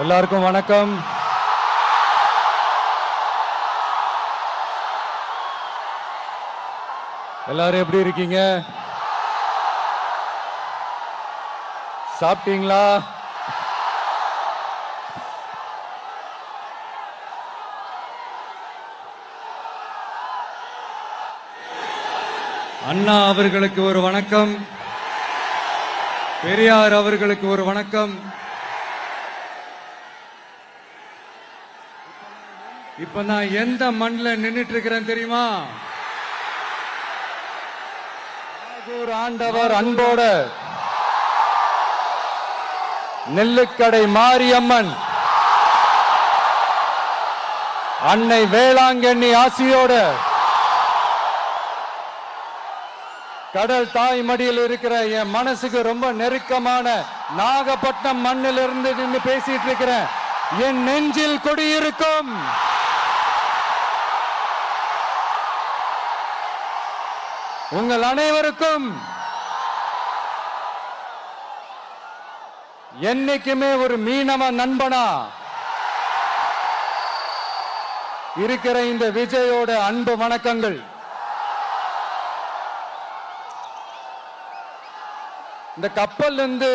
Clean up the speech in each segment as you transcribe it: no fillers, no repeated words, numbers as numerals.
எல்லாருக்கும் வணக்கம். எல்லாரும் எப்படி இருக்கீங்க? சாப்பிட்டீங்களா? அண்ணா அவர்களுக்கு ஒரு வணக்கம், பெரியார் அவர்களுக்கு ஒரு வணக்கம். இப்ப நான் எந்த மண்ணில் நின்னுட்டு இருக்கிறேன் தெரியுமா? நாகூர் ஆண்டவர் அன்போட நெல்லுக்கடை மாரியம்மன் அன்னை வேளாங்கண்ணி ஆசியோட கடல் தாய் மடியில் இருக்கிற என் மனசுக்கு ரொம்ப நெருக்கமான நாகப்பட்டினம் மண்ணில் இருந்து நின்று பேசிட்டு இருக்கிறேன். என் நெஞ்சில் குடியிருக்கும் உங்கள் அனைவருக்கும் என்னைக்குமே ஒரு மீனவ நண்பனா இருக்கிற இந்த விஜயோட அன்பு வணக்கங்கள். இந்த கப்பல் இருந்து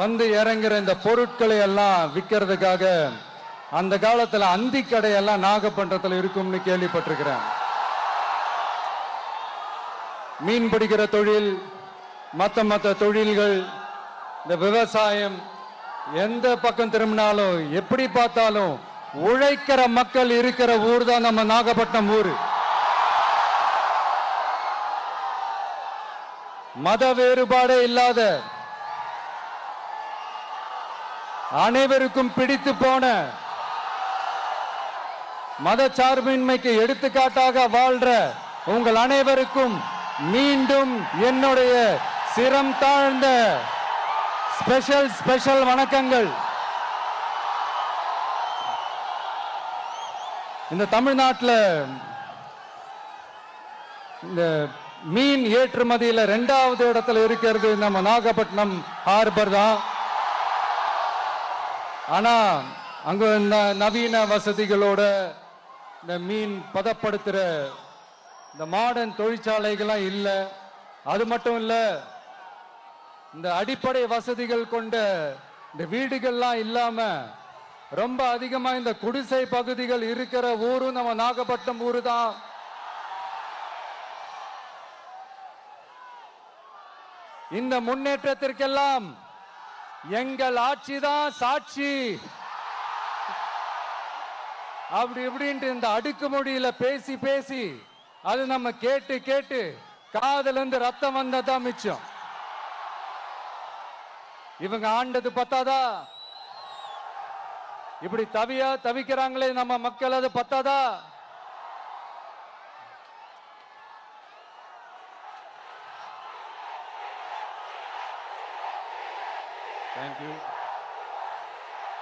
வந்து இறங்குற இந்த பொருட்களை எல்லாம் விற்கிறதுக்காக அந்த காலத்துல அந்தி கடையெல்லாம் நாகப்பட்டினத்துல இருக்கும்னு கேள்விப்பட்டிருக்கிறேன். மீன் பிடிக்கிற தொழில், மற்ற தொழில்கள், இந்த விவசாயம், எந்த பக்கம் திரும்பினாலும் எப்படி பார்த்தாலும் உழைக்கிற மக்கள் இருக்கிற ஊர் தான் நம்ம நாகப்பட்டினம் ஊர். மத வேறுபாடே இல்லாத, அனைவருக்கும் பிடித்து போன, மத சார்பின்மைக்கு எடுத்துக்காட்டாக வாழ்ற உங்கள் அனைவருக்கும் மீண்டும் என்னுடைய சிரம் தாழ்ந்த ஸ்பெஷல் வணக்கங்கள். இந்த தமிழ்நாட்டில் இந்த மீன் ஏற்றுமதியில் 2வது இடத்துல இருக்கிறது நம்ம நாகப்பட்டினம் ஹார்பர் தான். ஆனா அங்க நவீன வசதிகளோட இந்த மீன் பதப்படுத்துற இந்த மாடர்ன் தொழிற்சாலைகள்லாம் இல்லை. அது மட்டும் இல்ல, இந்த அடிப்படை வசதிகள் கொண்ட இந்த வீடுகள்லாம் இல்லாம ரொம்ப அதிகமா இந்த குடிசை பகுதிகள் இருக்கிற ஊரும் நம்ம நாகப்பட்டினம் ஊரு தான். இந்த முன்னேற்றத்திற்கெல்லாம் எங்கள் ஆட்சி தான் சாட்சி. அப்படி இப்படின்ட்டு இந்த அடுக்குமொழியில பேசி பேசி அது நம்ம கேட்டு கேட்டு காதுல இருந்து ரத்தம் வந்ததான் மிச்சம். இவங்க ஆண்டது பத்தாதா? இப்படி தவிக்கிறாங்களே நம்ம மக்கள், அது பத்தாதா?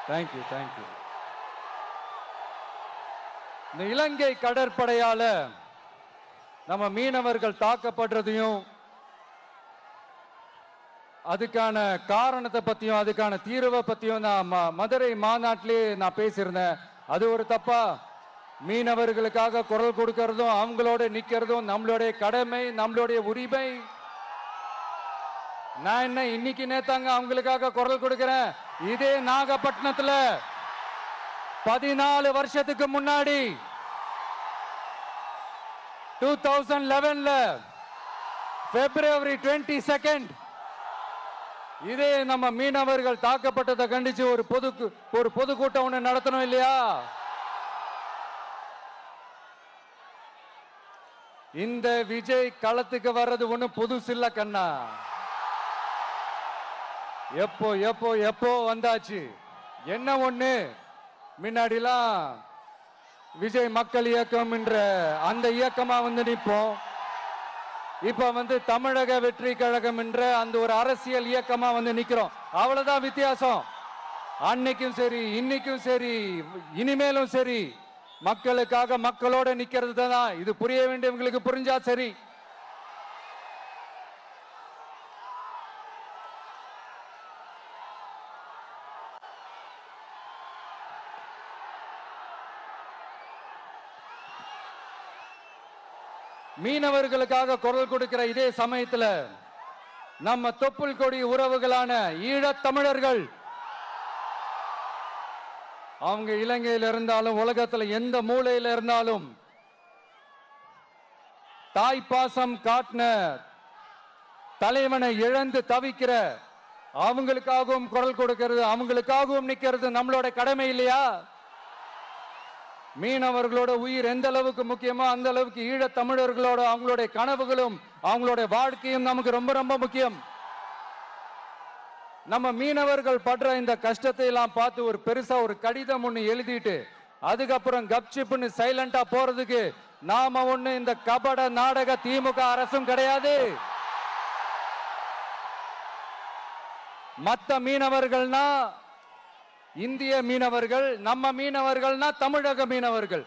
தேங்க்யூ. இந்த இலங்கை கடற்படையால நம்ம மீனவர்கள் தாக்கப்படுறதையும் அதுக்கான காரணத்தை பத்தியும் அதுக்கான தீர்வை பத்தியும் நான் மதுரை மாநாட்டிலே நான் பேசியிருந்தேன். அது ஒரு தப்பா? மீனவர்களுக்காக குரல் கொடுக்கறதும் அவங்களோட நிக்கிறதும் நம்மளுடைய கடமை, நம்மளுடைய உரிமை. நான் என்ன இன்னைக்கு நேத்தாங்க அவங்களுக்காக குரல் கொடுக்கிறேன். இதே நாகப்பட்டினத்துல 14 வருஷத்துக்கு முன்னாடி 2011 February 22 இதே நம்ம மீனவர்கள் தாக்கப்பட்டதை கண்டிச்சு ஒரு பொதுக்கூட்டம் ஒண்ணு நடத்தணும் இல்லையா? இந்த விஜய் களத்துக்கு வர்றது ஒண்ணு புதுசு இல்ல கண்ணா. எப்போ வந்தாச்சு. என்ன ஒண்ணு, முன்னாடிலாம் விஜய் மக்கள் இயக்கம் என்ற அந்த இயக்கமா வந்து நிற்போம். இப்ப தமிழக வெற்றி கழகம் என்ற அந்த ஒரு அரசியல் இயக்கமா வந்து நிக்கிறோம். அவ்வளவுதான் வித்தியாசம். அன்னைக்கும் சரி, இன்னைக்கும் சரி, இனிமேலும் சரி, மக்களுக்காக மக்களோட நிக்கிறது தான். இது புரிய வேண்டியவங்களுக்கு புரிஞ்சா சரி. மீனவர்களுக்காக குரல் கொடுக்கிற இதே சமயத்துல நம்ம தொப்புள் கொடி உறவுகளான ஈழத் தமிழர்கள் அவங்க இலங்கையில் இருந்தாலும் உலகத்துல எந்த மூலையில இருந்தாலும் தாய்ப்பாசம் காட்டின தலைவனை இழந்து தவிக்கிற அவங்களுக்காகவும் குரல் கொடுக்கிறது, அவங்களுக்காகவும் நிக்கிறது நம்மளோட கடமை இல்லையா? மீனவர்களோட உயிர் எந்த அளவுக்கு முக்கியமோ அந்த அளவுக்கு ஈழத் தமிழர்களோட அவங்களுடைய கனவுகளும் அவங்களுடைய வாழ்க்கையும் நமக்கு ரொம்ப ரொம்ப முக்கியம். நம்ம மீனவர்கள் படுற இந்த கஷ்டத்தை எல்லாம் பார்த்து ஒரு பெருசா ஒரு கடிதம் ஒண்ணு எழுதிட்டு அதுக்கப்புறம் கப்சிப்னு சைலண்டா போறதுக்கு நாம ஒண்ணு இந்த கபட நாடக திமுக அரசும் கிடையாது. மத்த மீனவர்கள்னா இந்திய மீனவர்கள், நம்ம மீனவர்கள்னா தமிழக மீனவர்கள்.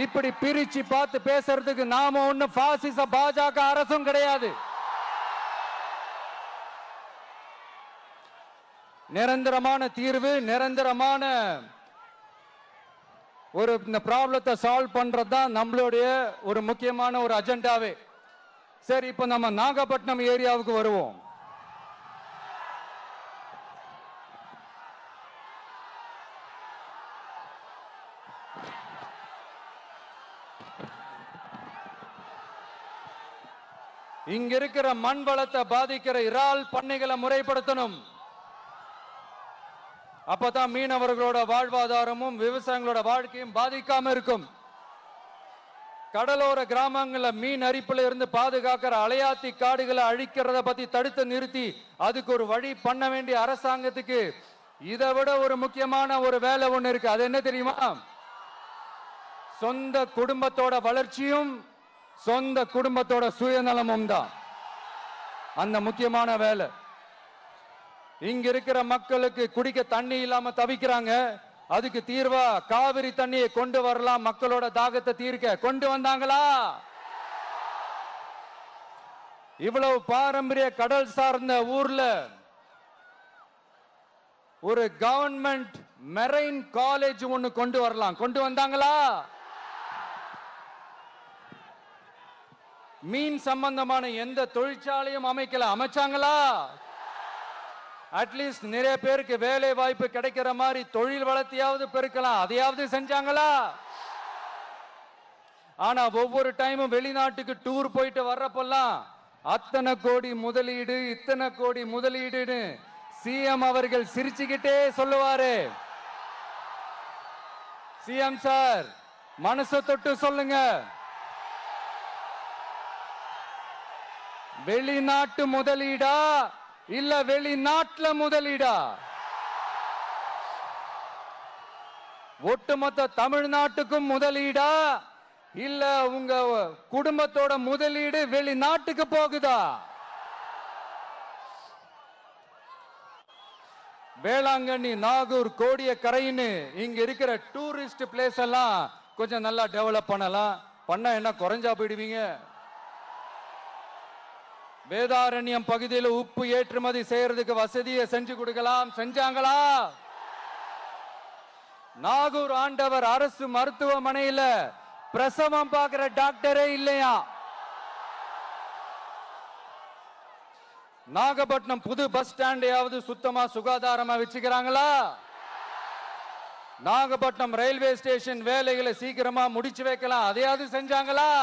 இப்படி பிரிச்சு பார்த்து பேசுறதுக்கு நாம ஒண்ணு பாசிச பாஜக அரசும் கிடையாது. நிரந்தரமான தீர்வு, நிரந்தரமான ஒரு இந்த ப்ராப்ளத்தை சால்வ் பண்றதுதான் நம்மளுடைய ஒரு முக்கியமான ஒரு அஜெண்டாவே. சரி, இப்ப நம்ம நாகப்பட்டினம் ஏரியாவுக்கு வருவோம். இங்க இருக்கிற மண் வளத்தை பாதிக்கிற இறால் பண்ணைகளை முறைப்படுத்தணும். அப்பதான் மீனவர்களோட வாழ்வாதாரமும் விவசாயிகளோட வாழ்க்கையும் பாதிக்காம இருக்கும். கடலோர கிராமங்கள்ல மீன் அரிப்புல இருந்து பாதுகாக்கிற அலையாத்தி காடுகளை அழிக்கிறத பத்தி தடுத்து நிறுத்தி அதுக்கு ஒரு வழி பண்ண வேண்டிய அரசாங்கத்துக்கு இதை விட ஒரு முக்கியமான ஒரு வேலை ஒண்ணு இருக்கு. அது என்ன தெரியுமா? சொந்த குடும்பத்தோட வளர்ச்சியும் சொந்த குடும்பத்தோட சுயநலமும் தான் அந்த முக்கியமான வேலை. இங்க இருக்கிற மக்களுக்கு குடிக்க தண்ணி இல்லாம தவிக்கிறாங்க. அதுக்கு தீர்வா காவிரி தண்ணியை கொண்டு வரலாம், மக்களோட தாகத்தை தீர்க்க. கொண்டு வந்தாங்களா? இவ்வளவு பாரம்பரிய கடல் சார்ந்த ஊர்ல ஒரு கவர்மெண்ட் மெரைன் காலேஜ் ஒன்னு கொண்டு வரலாம். கொண்டு வந்தாங்களா? மீன் சம்பந்தமான எந்த தொழிற்சாலையும் அமைக்கல. அமைச்சாங்களா? அட்லீஸ்ட் நிறைய பேருக்கு வேலை வாய்ப்பு கிடைக்கிற மாதிரி தொழில் வளர்த்தியாவது பெருக்கலாம். அதையாவது செஞ்சாங்களா? ஆனா ஒவ்வொரு டைமும் வெளிநாட்டுக்கு டூர் போயிட்டு வர்றப்பெல்லாம் அத்தனை கோடி முதலீடு, இத்தனை கோடி முதலீடுன்னு சிஎம் அவர்கள் சிரிச்சுக்கிட்டே சொல்லுவாரு. சிஎம் சார், மனசை தொட்டு சொல்லுங்க, வெளிநாட்டு முதலீடா இல்ல வெளிநாட்டுல முதலீடா? ஒட்டுமொத்த தமிழ்நாட்டுக்கும் முதலீடா இல்ல உங்க குடும்பத்தோட முதலீடு வெளிநாட்டுக்கு போகுதா? வேளாங்கண்ணி, நாகூர், கோடியக்கரைன்னு இங்க இருக்கிற டூரிஸ்ட் பிளேஸ் எல்லாம் கொஞ்சம் நல்லா டெவலப் பண்ணலாம். பண்ண என்ன குறைஞ்சா போயிடுவீங்க? வேதாரண்யம் பகுதியில் உப்பு ஏற்றுமதி செய்யறதுக்கு வசதியை செஞ்சு கொடுக்கலாம். செஞ்சாங்களா? நாகூர் ஆண்டவர் அரசு மருத்துவமனையில பிரசவம் பார்க்கிற டாக்டரே இல்லையா? நாகப்பட்டினம் புது பஸ் ஸ்டாண்டையாவது சுத்தமா சுகாதாரமா வச்சுக்கிறாங்களா? நாகப்பட்டினம் ரயில்வே ஸ்டேஷன் வேலைகளை சீக்கிரமா முடிச்சு வைக்கலாம். அதையாவது செஞ்சாங்களா?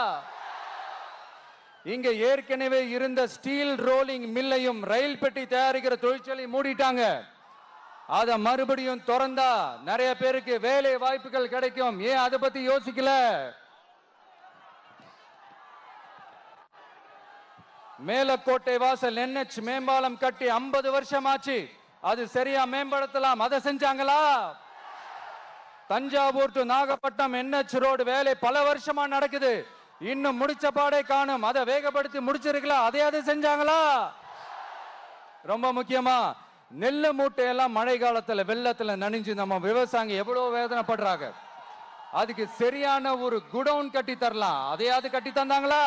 இங்க ஏற்கனவே இருந்த ஸ்டீல் ரோலிங் மில்லையும் ரயில் பெட்டி தயாரிக்கிற தொழிற்சாலை மூடிட்டாங்க. அத மறுபடியும் திறந்தா நிறைய பேருக்கு வேலை வாய்ப்புகள் கிடைக்கும். ஏன் அதை பத்தி யோசிக்கல? மேலக்கோட்டை வாசல் NH மேம்பாலம் கட்டி 50 வருஷம் ஆச்சு. அது சரியா மேம்படுத்தலாம். அதை செஞ்சாங்களா? Thanjavur to Nagapattinam NH road வேலை பல வருஷமா நடக்குது. இன்னும் முடிச்ச பாடே காணும். அதை வேகப்படுத்தி முடிச்சிருக்கலாம். அதையாவது செஞ்சாங்களா? ரொம்ப முக்கியமா நெல்லு மூட்டையெல்லாம் மழை காலத்துல வெள்ளத்துல நனைஞ்சு நம்ம விவசாயிங்க எவ்வளவு வேதனைப்படுறாங்க. அதுக்கு சரியான ஒரு குடவுன் கட்டி தரலாம். அதையாவது கட்டி தந்தாங்களா?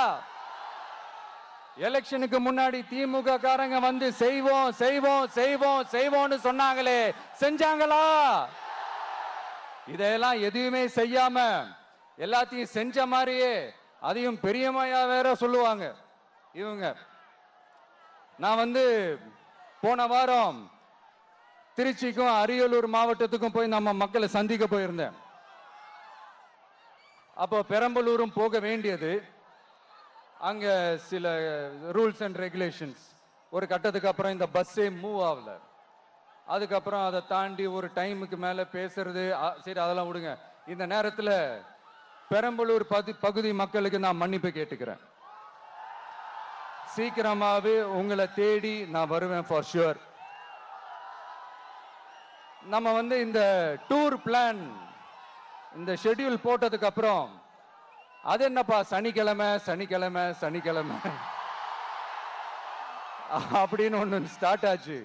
எலெக்ஷனுக்கு முன்னாடி திமுக காரங்க வந்து செய்வோம் செய்வோம் செய்வோம் செய்வோம்னு சொன்னாங்களே, செஞ்சாங்களா? இதெல்லாம் எதுவுமே செய்யாம எல்லாத்தையும் செஞ்ச மாதிரியே அதையும் பெரியம்மையா வேற சொல்லுவாங்க இவங்க. நான் வந்து போன வாரம் திருச்சிக்கும் அரியலூர் மாவட்டத்துக்கும் போய் நம்ம மக்களை சந்திக்க போயிருந்தேன். அப்போ பெரம்பலூரும் போக வேண்டியது. அங்க சில ரூல்ஸ் அண்ட் ரெகுலேஷன்ஸ், ஒரு கட்டத்துக்கு அப்புறம் இந்த பஸ்ஸே மூவ் ஆகல. அதுக்கப்புறம் அதை தாண்டி ஒரு டைமுக்கு மேல பேசுறது, சரி அதெல்லாம் விடுங்க. இந்த நேரத்தில் பெரம்பலூர் பகுதி மக்களுக்கு நான் மன்னிப்பு கேட்டுக்கிறேன். சீக்கிரமாவே உங்களை தேடி நான் வருவேன் ஃபார் ஷுவர். நம்ம வந்து இந்த டூர் பிளான், இந்த ஷெட்யூல் போட்டதுக்கு அப்புறம் அது என்னப்பா சனிக்கிழமை சனிக்கிழமை சனிக்கிழமை அப்படின்னு ஒன்று ஸ்டார்ட் ஆச்சு.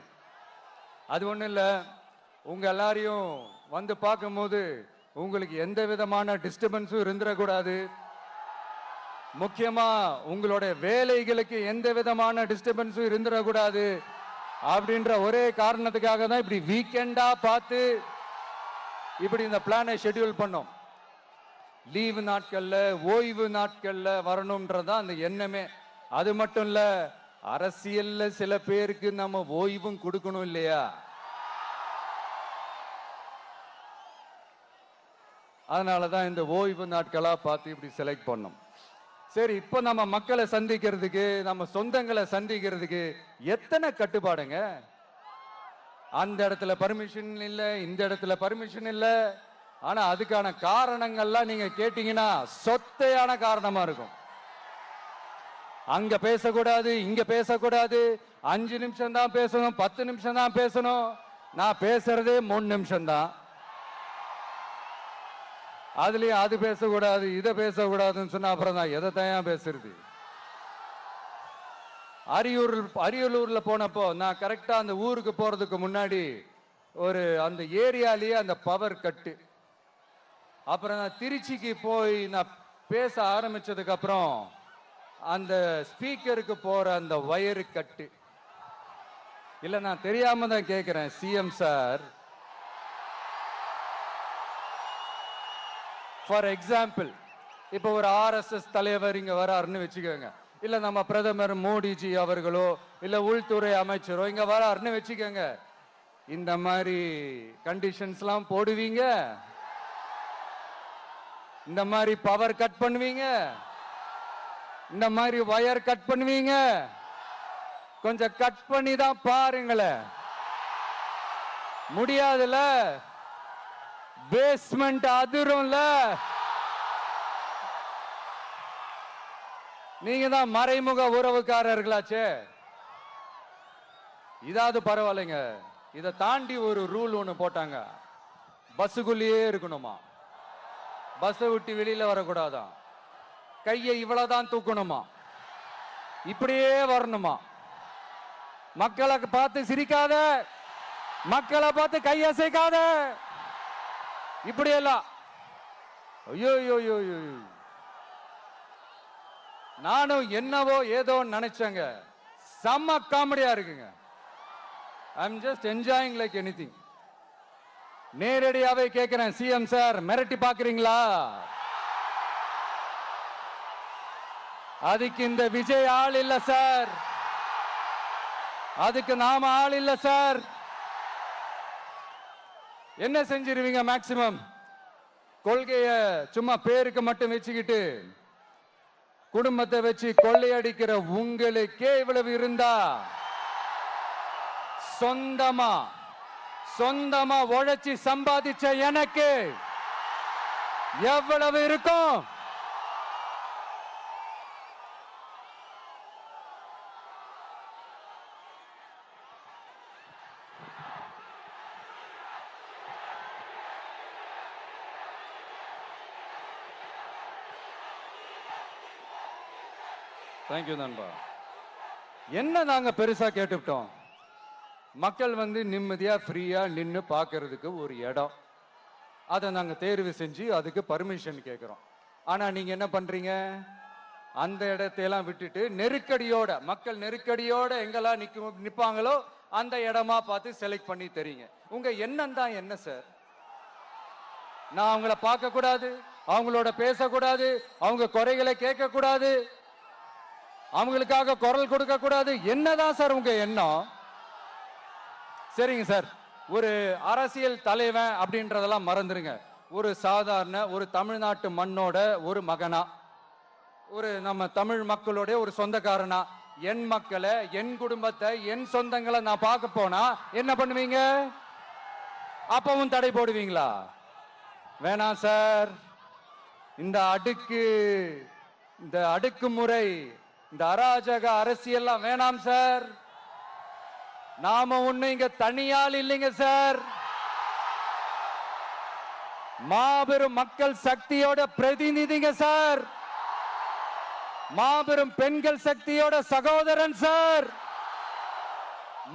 அது ஒன்றும் இல்லை, உங்க எல்லாரையும் வந்து பார்க்கும்போது உங்களுக்கு எந்த விதமான டிஸ்டர்பன்ஸும் இருந்துடக்கூடாது. முக்கியமா உங்களுடைய வேலைகளுக்கு எந்த விதமான டிஸ்டர்பன்ஸும் இருந்துடக்கூடாது அப்படின்ற ஒரே காரணத்துக்காக தான் இப்படி வீக்கெண்டா பார்த்து இப்படி இந்த பிளானை ஷெட்யூல் பண்ணோம். லீவு நாட்கள்ல ஓய்வு நாட்கள்ல வரணும்ன்றதான் அந்த எண்ணமே. அது மட்டும் இல்ல, அரசியல்ல சில பேருக்கு நம்ம ஓய்வும் கொடுக்கணும் இல்லையா? அதனாலதான் இந்த ஓய்வு நாட்களா பார்த்து இப்படி செலக்ட் பண்ணோம். சரி, இப்ப நம்ம மக்களை சந்திக்கிறதுக்கு, நம்ம சொந்தங்களை சந்திக்கிறதுக்கு எத்தனை கட்டுப்பாடுங்க. அந்த இடத்துல பர்மிஷன் இல்ல, இந்த இடத்துல பர்மிஷன் இல்ல. ஆனா அதுக்கான காரணங்கள்லாம் நீங்க கேட்டீங்கன்னா சொத்தையான காரணமா இருக்கும். அங்க பேசக்கூடாது, இங்க பேசக்கூடாது, 5 நிமிஷம் தான் பேசணும், 10 நிமிஷம் தான் பேசணும். நான் பேசுறதே 3 நிமிஷம் தான். அதுலயும் அது பேசக்கூடாது, இதை பேசக்கூடாதுன்னு சொன்னா அப்புறம் தான் எதை தான் பேசுறது. அரியலூர்ல போனப்போ நான் கரெக்டா அந்த ஊருக்கு போறதுக்கு முன்னாடி ஒரு அந்த ஏரியாலேயே அந்த பவர் கட்டு. அப்புறம் நான் திருச்சிக்கு போய் நான் பேச ஆரம்பிச்சதுக்கு அப்புறம் அந்த ஸ்பீக்கருக்கு போற அந்த வயரு கட்டு. இல்ல, நான் தெரியாம தான் கேட்கிறேன் சிஎம் சார். ஃபார் எக்ஸாம்பிள், இப்ப ஒரு RSS தலைவர் இங்க வராருன்னு வச்சுக்கோங்க, இல்ல நம்ம பிரதமர் மோடிஜி அவர்களோ இல்ல உள்துறை அமைச்சரோ இங்க வராருன்னு வச்சுக்கோங்க. இந்த மாதிரி கண்டிஷன்ஸ்லாம் போடுவீங்க, இந்த மாதிரி பவர் கட் பண்ணுவீங்க, இந்த மாதிரி வயர் கட் பண்ணுவீங்க. கொஞ்சம் கட் பண்ணி தான் பாருங்களேன். முடியாதுல, பேஸ்மெண்ட் அதிரும்ல. நீங்க தான் மறைமுக உறவுக்காரர்களாச்சே. இதாவது பரவாயில்லைங்க. இதை தாண்டி ஒரு ரூல் ஒண்ணு போட்டாங்க, பஸ்ஸுக்குள்ளேயே இருக்கணுமா, பஸ்ஸை விட்டு வெளியில வரக்கூடாதான், கையை இவ்வளவுதான் தூக்கணுமா, இப்படியே வரணுமா, மக்களை பார்த்து சிரிக்காத, மக்களை பார்த்து கையசைக்காத, இப்படியெல்லாம். ஐயோ ஐயோ, நானும் என்னவோ ஏதோ நினைச்சேங்க. செம்ம காமெடியா இருக்குங்க. I am just enjoying like anything. நேரடியாவே கேட்கிறேன், சிஎம் சார் மிரட்டி பாக்குறீங்களா? அதுக்கு இந்த விஜய் ஆள் இல்ல சார், அதுக்கு நாம ஆள் இல்ல சார். என்ன செஞ்சிருவீங்க? மேக்சிமம் கொள்கைய சும்மா பேருக்கு மட்டும் வச்சுக்கிட்டு குடும்பத்தை வச்சு கொள்ளையடிக்கிற உங்களுக்கே இவ்வளவு இருந்தா, சொந்தமா உழைச்சி சம்பாதிச்ச எனக்கு எவ்வளவு இருக்கும்? தேங்க்யூ நண்பா. என்ன நாங்க பெருசா கேட்டுட்டோம்? மக்கள் வந்து நிம்மதியா ஃப்ரீயா நின்று பார்க்கறதுக்கு ஒரு இடம், அதை நாங்க தேர்வு செஞ்சு அதுக்கு பர்மிஷன் கேட்கிறோம். ஆனா நீங்க என்ன பண்றீங்க? அந்த இடத்தையெல்லாம் விட்டுட்டு நெருக்கடியோட, மக்கள் நெருக்கடியோட எங்கெல்லாம் நிப்பாங்களோ அந்த இடமா பார்த்து செலக்ட் பண்ணி தரீங்க. உங்க எண்ணம் தான் என்ன சார்? நான் அவங்கள பார்க்க கூடாது, அவங்களோட பேசக்கூடாது, அவங்க குறைகளை கேட்க கூடாது, அவங்களுக்காக குரல் கொடுக்க கூடாது. என்னதான் சார் உங்க எண்ணம்? சரிங்க சார், ஒரு அரசியல் தலைவன் அப்படின்றதெல்லாம் மறந்துருங்க. ஒரு சாதாரண ஒரு தமிழ்நாட்டு மண்ணோட ஒரு மகனா, ஒரு நம்ம தமிழ் மக்களுடைய ஒரு சொந்தக்காரனா, என் மக்களை, என் குடும்பத்தை, என் சொந்தங்களை நான் பார்க்க போனா என்ன பண்ணுவீங்க? அப்பவும் தடை போடுவீங்களா? வேணாம் சார். இந்த அடுக்குமுறை, இந்த அராஜக அரசியல்லாம் வேணாம் சார். நாம ஒண்ணு இங்க தனியால் இல்லைங்க சார். மாபெரும் மக்கள் சக்தியோட பிரதிநிதிங்க சார். மாபெரும் பெண்கள் சக்தியோட சகோதரன் சார்.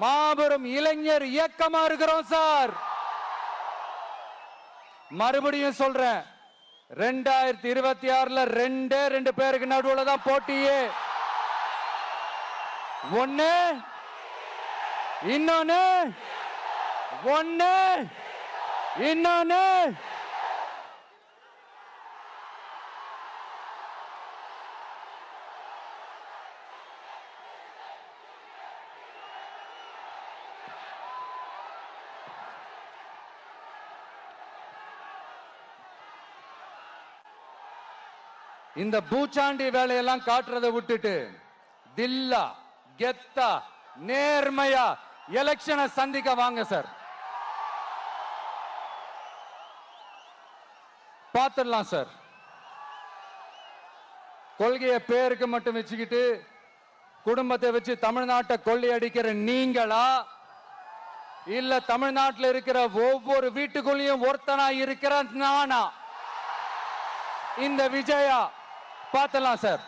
மாபெரும் இளைஞர் இயக்கமா இருக்கிறோம் சார். மறுபடியும் சொல்றேன், 2026ல ரெண்டு பேருக்கு நடுவுல தான் போட்டியே. ஒண்ணு இன்னொன்னு இந்த பூச்சாண்டி வேலையெல்லாம் காட்டுறதை விட்டுட்டு தில்லா கெத்தா நேர்மையா எலெக்ஷனை சந்திக்க வாங்க சார். பார்த்துடலாம் சார். கொள்கையை பேருக்கு மட்டும் வச்சுக்கிட்டு குடும்பத்தை வச்சு தமிழ்நாட்டை கொள்ளையடிக்கிற நீங்களா, இல்ல தமிழ்நாட்டில் இருக்கிற ஒவ்வொரு வீட்டுக்குள்ளேயும் ஒருத்தனா இருக்கிற நானா, இந்த விஜயா? பார்த்துடலாம் சார்.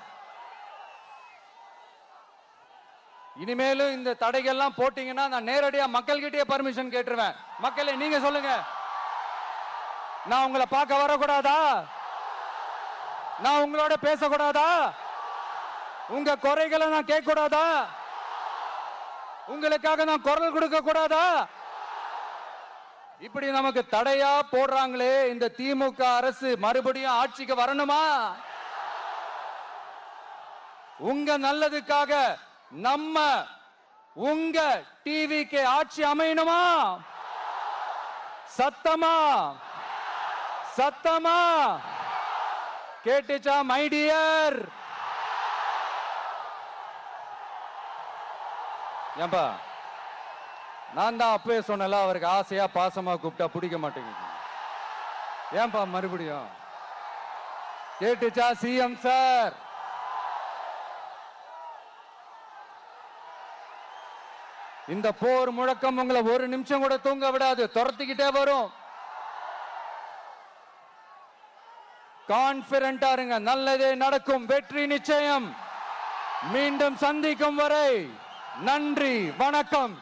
இனிமேலும் இந்த தடைகள்லாம் போட்டீங்கன்னா நான் நேரடியா மக்கள்கிட்டயே பர்மிஷன் கேட்டுருவேன். மக்களே நீங்க சொல்லுங்க, நான் உங்களை பார்க்க வரக்கூடாதா? நான் உங்களோட பேசக்கூடாதா? உங்க குறைகளை நான் கேட்க கூடாதா? உங்களுக்காக நான் குரல் கொடுக்க கூடாதா? இப்படி நமக்கு தடையா போடுறாங்களே, இந்த திமுக அரசு மறுபடியும் ஆட்சிக்கு வரணுமா? உங்க நல்லதுக்காக நம்ம உங்க டிவிக்கு ஆட்சி அமையணுமா? சத்தமா சத்தமா கேட்டுச்சா மை டியர்? ஏன்பா, நான் தான் அப்பவே சொன்னல, அவருக்கு ஆசையா பாசமா கூப்பிட்டா பிடிக்க மாட்டேங்குது. ஏன்பா மறுபடியும்? கேட்டுச்சா சிஎம் சார்? இந்த போர் முழக்கம் உங்களை ஒரு நிமிஷம் கூட தூங்க விடாது, துரத்திக்கிட்டே வரும். கான்பிடண்டா இருங்க, நல்லதே நடக்கும், வெற்றி நிச்சயம். மீண்டும் சந்திக்கும் வரை நன்றி, வணக்கம்.